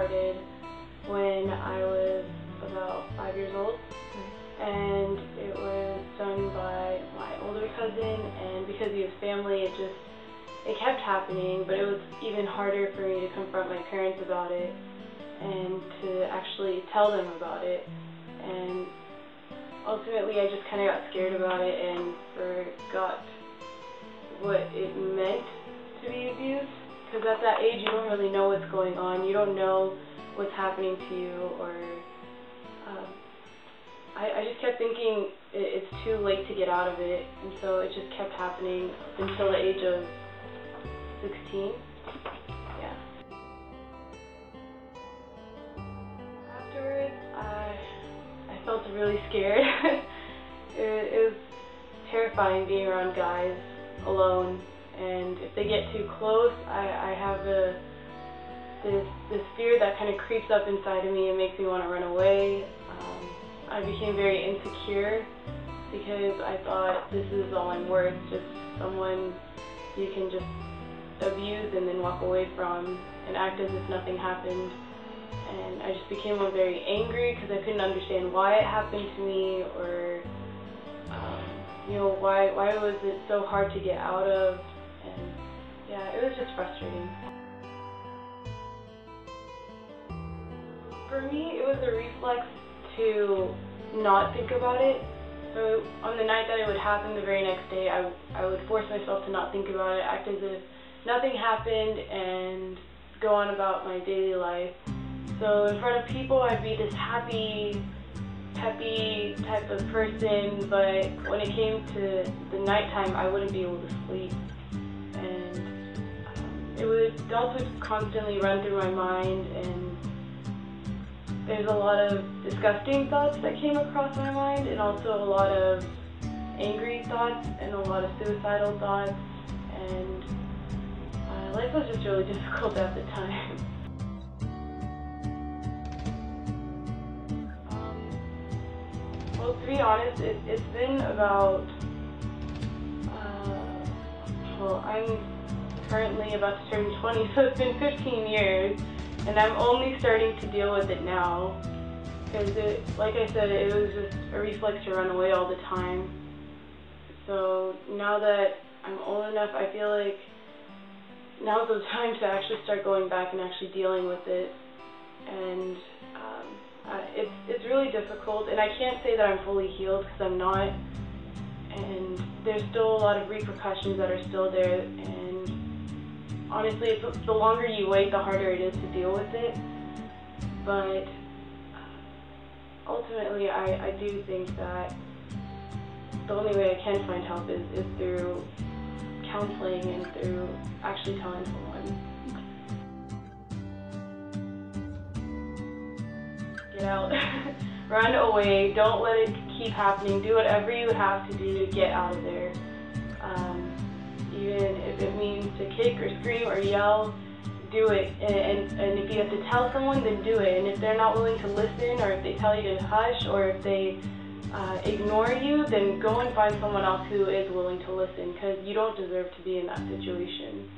started when I was about 5 years old, and it was done by my older cousin, and because he was family, it kept happening, but it was even harder for me to confront my parents about it and to actually tell them about it. And ultimately I just kind of got scared about it and forgot what it meant to be abused, because at that age you don't really know what's going on, you don't know what's happening to you, or I just kept thinking it's too late to get out of it, and so it just kept happening until the age of 16. Yeah. Afterwards, I felt really scared. it was terrifying being around guys alone, and if they get too close, I have this fear that kind of creeps up inside of me and makes me want to run away. I became very insecure because I thought, this is all I'm worth, just someone you can just abuse and then walk away from and act as if nothing happened. And I just became very angry because I couldn't understand why it happened to me, or why was it so hard to get out of, and yeah, it was just frustrating. For me, it was a reflex to not think about it. So on the night that it would happen, the very next day, I would force myself to not think about it, act as if nothing happened, and go on about my daily life. So in front of people, I'd be this happy, peppy type of person, but when it came to the nighttime, I wouldn't be able to sleep. And thoughts would constantly run through my mind, and there's a lot of disgusting thoughts that came across my mind, and also a lot of angry thoughts and a lot of suicidal thoughts, and life was just really difficult at the time. Well, to be honest, it's been about, I'm currently about to turn 20, so it's been 15 years, and I'm only starting to deal with it now, because like I said, it was just a reflex to run away all the time. So now that I'm old enough, I feel like now's the time to actually start going back and actually dealing with it. And it's really difficult, and I can't say that I'm fully healed, because I'm not, and there's still a lot of repercussions that are still there, and honestly, the longer you wait, the harder it is to deal with it. But ultimately, I do think that the only way I can find help is through counseling and through actually telling someone. Get out. Run away. Don't let it keep happening. Do whatever you have to do to get out of there. Even if it means to kick or scream or yell, do it. And if you have to tell someone, then do it. And if they're not willing to listen, or if they tell you to hush, or if they ignore you, then go and find someone else who is willing to listen, because you don't deserve to be in that situation.